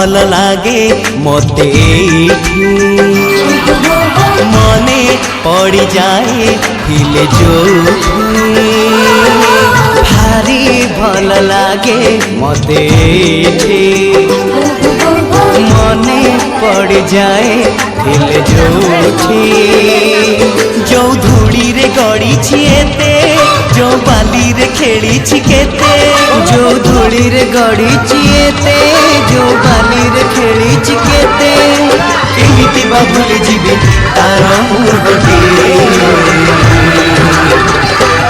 भल लागे मते मने पड़ जाए हिले जो भारी भल लागे मते मने पड़ जाए हिले जो धूड़ी रे गड़ी छिएते जो बाली रे खेली छिकेते जो धूड़ी रे गड़ी छिएते जो बाली रे खेली छिकेते केमिति बा भूली जीवे तार मुहटी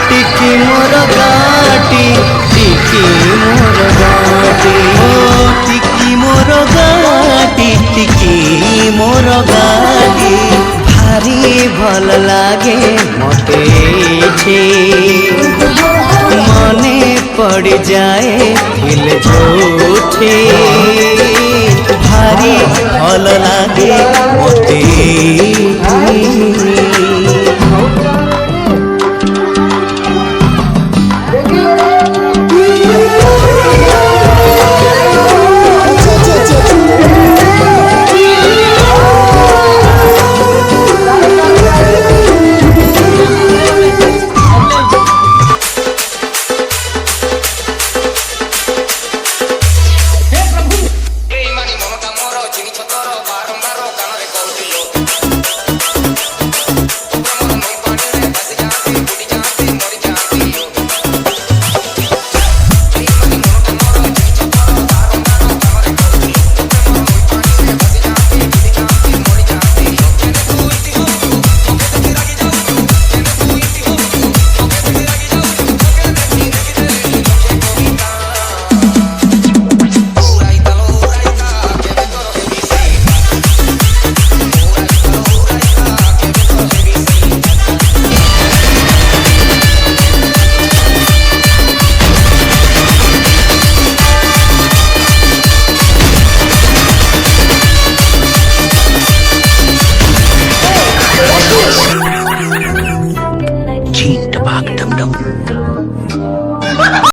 टिकी मोर गाटी टिकी मोर गाटी ओ टिकी मोर गाटी टिकी मोर गाटी भारी भल लागे मते मने पड़ जाए हिल झूठे भारी भल लागे मते।